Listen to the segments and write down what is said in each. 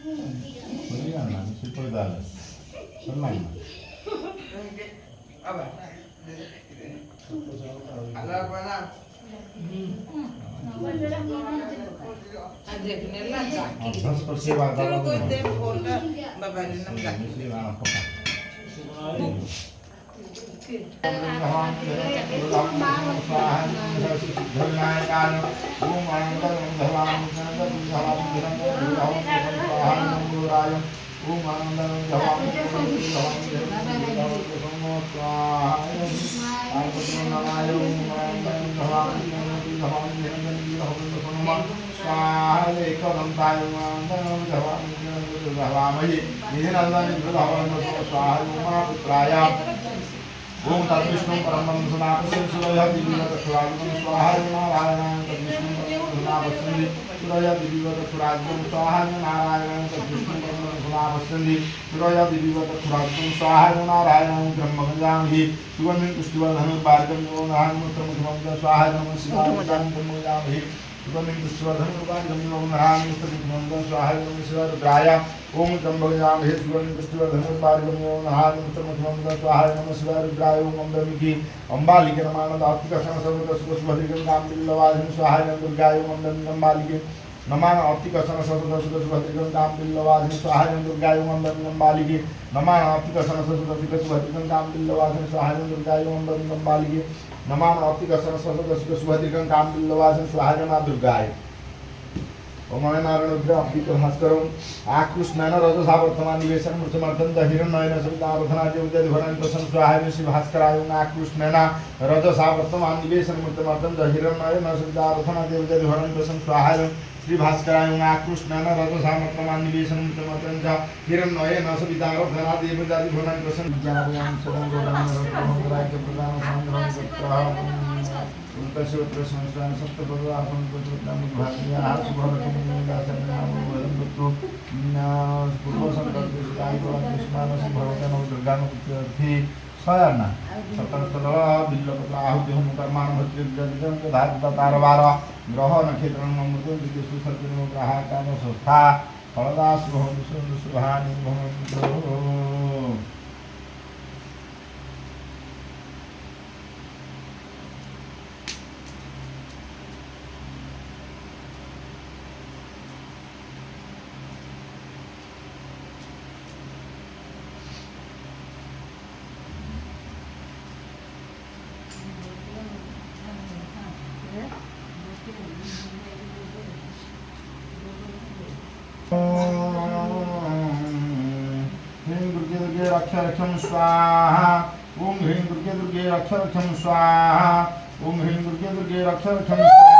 Berikanlah, super dalam. Senang. Apa? Alar mana? Aje kenella jaki. Terus persiwa dalam. Kau itu bola bapak ni nam jaki. Ini apa? Om Tat Vishnu Paramam Sanapasam Suraya Divivata Khuragam Swaha Narayana Tat Vishnu Paramam Sanapasam Suraya Divivata Khuragam Swaha Narayana Tat Vishnu Paramam Sanapasam Suraya Divivata Khuragam Swaha Narayana Brahma Ganjamhi Sugamin Pushtivardhanu Bhargam Yonahan Muttam Muttam Swaha Namah Shivaya Brahma Ganjamhi Sugamin Pushtivardhanu Bhargam Yonahan Muttam Muttam Swaha Namah Shivaya Brahma ओम त्र्यंबकं हे सुगंधि पुष्टिवर्धनं पारिगम्यो नहाय मुत्रमथमं स्वाहाय नमः शिवाय रुद्राय ओम अम्बिके अम्बालिके नमः आत्मिक संसर्ग सुभद्रिकं कामबिल्लवादिनं स्वाहाय दुर्गाय ओम अम्बालिके नमः आत्मिक संसर्ग सुभद्रिकं कामबिल्लवादिनं स्वाहाय दुर्गाय ओम अम्बालिके नमः आत्मिक संसर्ग सुभद्रिकं कामबिल्लवादिनं स्वाहाय दुर्गाय ओम अम्बालिके नमः आत्मिक संसर्ग सुभद्रिकं कामबिल्लवादिनं स्वाहाय नमः दुर्गाय ओम नारायण रुद्र अप्पी भास्करम आकृष्णान रजसा वर्तमान निवेशन मृतमर्थं हिरण्यन सवितावधना देवदेवधनान प्रसन्न स्वाहाय श्री भास्कराय आकृष्णान रजसा वर्तमान निवेशन मृतमर्थं हिरण्यन सवितावधना देवदेवधनान प्रसन्न स्वाहाय श्री भास्कराय आकृष्णान रजसा वर्तमान निवेशन मृतमर्थं हिरण्यन सवितावधना देवदेवधनान प्रसन्न ज्ञानज्ञान सदं गोदान रत्नमंगलाय प्रदान संग्रह उल्टशिवत्र संस्थान सप्तपदापन प्रचोदनामि भाग्या सुभरकमुनिदासन नामो वदन्तु पूर्व संकल्पिताय कृष्णानस भगवतन दुर्गानुपति सयना सतर्कदल बिल्लपत्र आहुति होम कर्माण भद्रजन धातु तारवार ग्रह नक्षत्र नमृत विदेशु सत्यनो ग्राहकान संस्था फलदास भवन्तु शुभानि भवन्तु रक्षरक्षं स्वाहा ओम ह्रीं दुर्गे दुर्गे रक्षरक्षं स्वाहा ओम ह्रीं दुर्गे दुर्गे रक्षरक्षं स्वाहा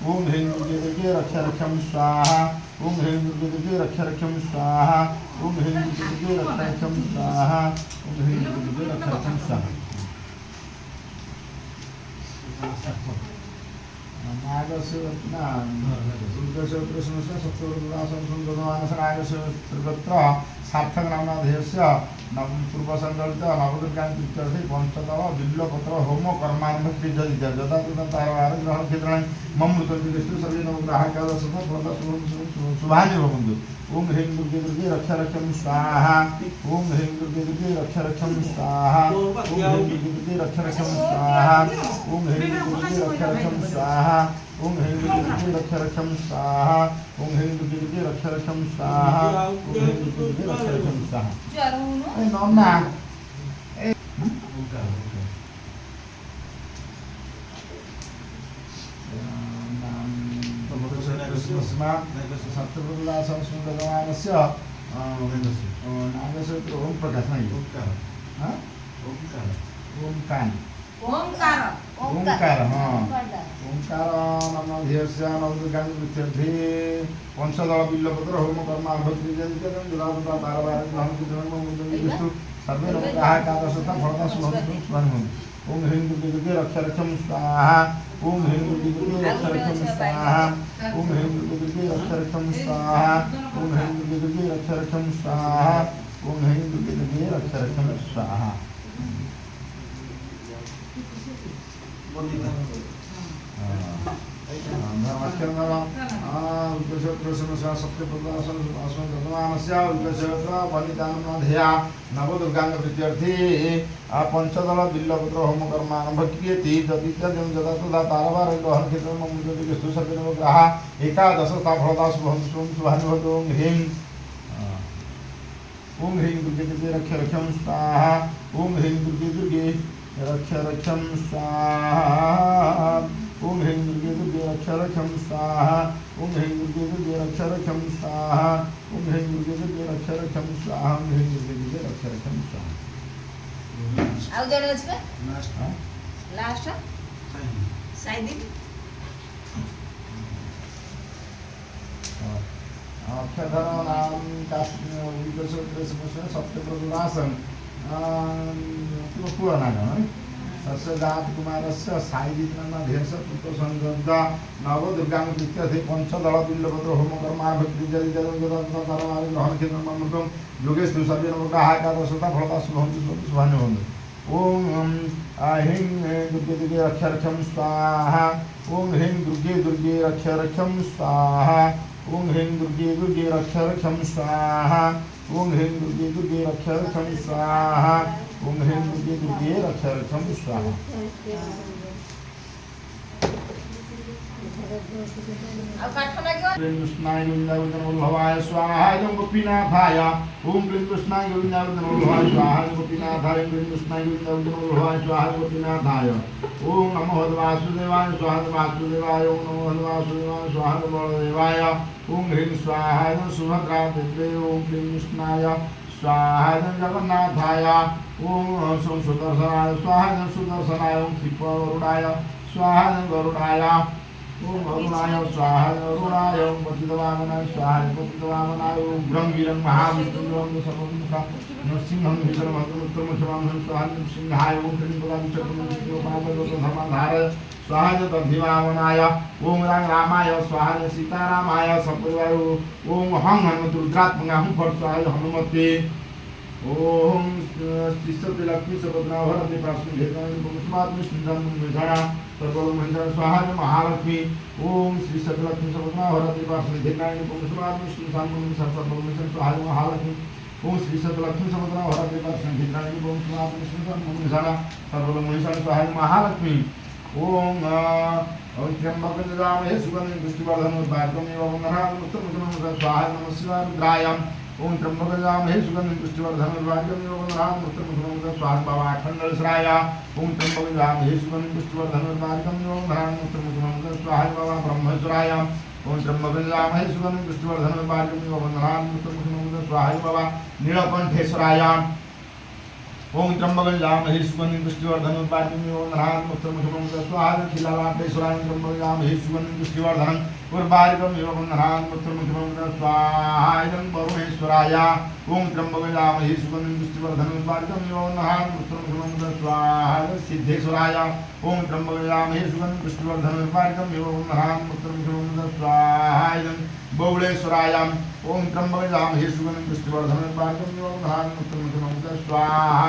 ओम ह्रीं दुर्गे दुर्गे रक्ष रक्षम स्वाहा ओम ह्रीं दुर्गे दुर्गे रक्ष रक्षम स्वाहा ओम ह्रीं दुर्गे दुर्गे रक्ष रक्षम स्वाहा ओम ह्रीं दुर्गे दुर्गे रक्ष रक्षम स्वाहा नागस्य दुर्गस्य सप्तवर्गदासंसंगमानसनागस्य त्रिगत्र सार्थक नामना ध्येयस्य नव पूर्वसंकल्पित नवदुर्गां प्रीत्यर्थे पंचतव बिल्वपत्र होम कर्मारंभ क्रियते यदा तदा तारवार ग्रहण क्षेत्राणि मम मृतविष्णु सर्वे नवग्राहकाः सदा फलदा शुभानि भवन्तु ओम ह्रीं दुर्गे दुर्गे रक्ष रक्षम स्वाहा ओम ह्रीं दुर्गे दुर्गे रक्ष रक्षम स्वाहा ओम ह्रीं दुर्गे दुर्गे रक्ष रक्षम स्वाहा ओम ह्रीं दुर्गे दुर्गे रक्ष रक्षम स्वाहा ओम ह्रीं दुर्गे दुर्गे रक्ष रक्षम स्वाहा ओम ह्रीं दुर्गे दुर्गे रक्ष रक्षम स्वाहा ओम ह्रीं दुर्गे दुर्गे रक्ष रक्षम स्वाहा ए नन्ना ए सप्तपुरुषासंस्कृतमानस्य नागस्य ओम प्रकाश नाही हां ओमकार ओंकार ओंकार हां ओंकार नाम ध्येयस्य नवदुर्गां प्रीत्यर्थे पंचदल बिल्वपत्र होम कर्मारंभ क्रियते जलावता तारवार ग्रहण क्षेत्राणि सर्वे नवग्राहकाः सदा फलदा शुभानि ओम ह्रीं दुर्गे दुर्गे रक्ष रक्षम स्वाहा ओम ह्रीं दुर्गे दुर्गे रक्ष रक्षम स्वाहा ओम ह्रीं दुर्गे दुर्गे रक्ष रक्षम स्वाहा ओम ह्रीं दुर्गे दुर्गे रक्ष रक्षम स्वाहा ओम ह्रीं दुर्गे दुर्गे रक्ष रक्षम स्वाहा नवदुर्गांगप्रीत्यर्थे पंचदल बिल्वपत्र होम कर्मारंभ क्रियते तदित्यजं जदा तदा तारवार ग्रहण क्षेत्रं मुद्रिकेस्तु सर्वे नवग्राहा एकादश फलदा शुभानि भवन्तु ओम ह्रीं दुर्गे दुर्गे रक्ष रक्षम स्वाहा ओम ह्रीं दुर्गे दुर्गे रक्ष रक्षम स्वाहा ओम ह्रीं दुर्गे दुर्गे रक्ष रक्षम स्वाहा ओम ह्रीं दुर्गे दुर्गे रक्ष रक्षम स्वाहा ओम ह्रीं दुर्गे दुर्गे रक्ष रक्षम स्वाहा ओम ह्रीं दुर्गे दुर्गे रक्ष रक्षम स्वाहा आउ जण अछि लास्ट साइदी अक्षधर नाम सप्तप्रदुरासन पुराणागम तस्य जात कुमारस्य साइदिनाम ध्येयस्य पुत्रसंगन्ता नवदुर्गां प्रीत्यर्थे पंचदल बिल्वपत्र होम कर्मारंभ क्रियते जदा तारवार ग्रहण क्षेत्रं मम योगेस्तु सर्वे नवग्राहकाः सदा फलदा शुभानि भवन्तु ओम ह्रीं दुर्गे दुर्गे रक्ष रक्षम स्वाहा ओम ह्रीं दुर्गे दुर्गे रक्ष रक्षम स्वाहा ओम ह्रीं दुर्गे दुर्गे रक्ष रक्षम स्वाहा ओम ह्रीं दुर्गे दुर्गे रक्ष रक्षम स्वाहा ओम ह्रीं दुर्गे दुर्गे रक्ष रक्षम स्वाहा कृष्णाय गोविंदाय स्वाहा गोपीनाथाय ओम कृष्णाय गोविंदाय स्वाहा गोपीनाथाय कृष्णाय गोविंदाय स्वाहा गोपीनाथाय ओम नमो वासुदेवाय स्वाहा वासुदेवाय ओम नमो वासुदेवाय स्वाहा बलदेवाय ओम ह्रीं स्वाहा सुभद्रा देवे ओम कृष्णाय स्वाहा जगन्नाथाय ओम सुदर्शनाय स्वाहा सुदर्शनाय ओम क्षिपवरुणाय स्वाहा गरुडाय ओम अरुणाय स्वाहा अरुणाय ओम पतितवामनाय स्वाहा पतितवामनाय ओम ब्रह्म वीरं महाविष्णुं सर्वमुखा नरसिंहं विष्णुमहत्तमोत्तमशवामहं स्वाहा नृसिंहाय ओम धर्मपालधारय स्वाहा तद्धिवामनाय ओम रामाय स्वाहा सीतारामाय सपरिवार ओम हं हनुमतुर्गात्मना हं फट स्वाहा हनुमते ओम श्रीसत्य लक्ष्मी सुभद्राभरते पार्श्वे भेदानि पुष्पात्मि सिंधन सर्वलो महिला स्वाहा महालक्ष्मी ओम श्री सत्यलक्ष्मी सुभद्राभरते पार्श्वे भेदानि पुष्पात्मि सिंधन सर्वलो महिला स्वाहा महालक्ष्मी ओम श्री सत्यलक्ष्मी सुभद्राभरते पार्श्वे भेदानि पुष्पात्मि सिंधन सर्वलो महिला स्वाहा महालक्ष्मी ओम त्र्यंबकं यजामहे सुगन्धिं पुष्टिवर्धनं उर्वारुकमेव वन्दनात् उत्तमोत्तमं स्वाहा नमः शिवाय रुद्राय ओम त्र्यंबकं यजामहे सुगन्धिं पुष्टिवर्धनं उर्वारुकमेव वन्दनात् उत्तमोत्तमं स्वाहा बाबा अखण्डलेश्वराय ओम त्र्यंबकं यजामहे सुगन्धिं पुष्टिवर्धनं उर्वारुकमेव वन्दनात् उत्तमोत्तमं स्वाहा बाबा ब्रह्मेश्वराय ओम त्र्यंबकं यजामहे सुगन्धिं पुष्टिवर्धनं उर्वारुकमेव वन्दनात् उत्तमोत्तमं स्वाहा बाबा नीलकण्ठेश्वराय ओम त्र्यंबकं यामहे सुगंधिं पुष्टिवर्धनं उर्वारुकमिव वन्दनान्मुक्तमुखं स्वाहा खिलालाटेश्वराय त्र्यंबकं यामहे सुगंधिं पुष्टिवर्धनं उर्वारुकमिव वन्दनान्मुक्तमुखं स्वाहा इदं वरुणेश्वराय ओम त्र्यंबकं यामहे सुगंधिं पुष्टिवर्धनं उर्वारुकमिव वन्दनान्मुक्तमुखं स्वाहा सिद्धेश्वराय ओम त्र्यंबकं यामहे सुगंधिं पुष्टिवर्धनं उर्वारुकमिव वन्दनान्मुक्तमुखं स्वाहा इदं बौलेश्वराय ओम त्र्यंबकं यामहे सुगंधिं पुष्टिवर्धनं उर्वारुकमिव वन्दनान्मुक्तमुखं स्वाहा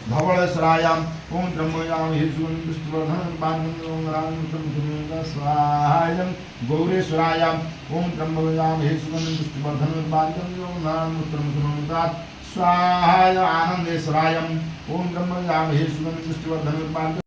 धवलेश्वराय ओम त्र्यंबकं यामहे सुगंधिं पुष्टिवर्धनं उर्वारुकमिव वन्दनान्मुक्तमुखं स्वाहा गौरेश्वराय ओम त्र्यंबकं यामहे सुगंधिं पुष्टिवर्धनं उर्वारुकमिव वन्दनान्मुक्तमुखं स्वाहा आनंदेश्वराय ओम त्र्यंबकं यामहे सुगंधिं पुष्टिवर्धनं उर्वारुकमिव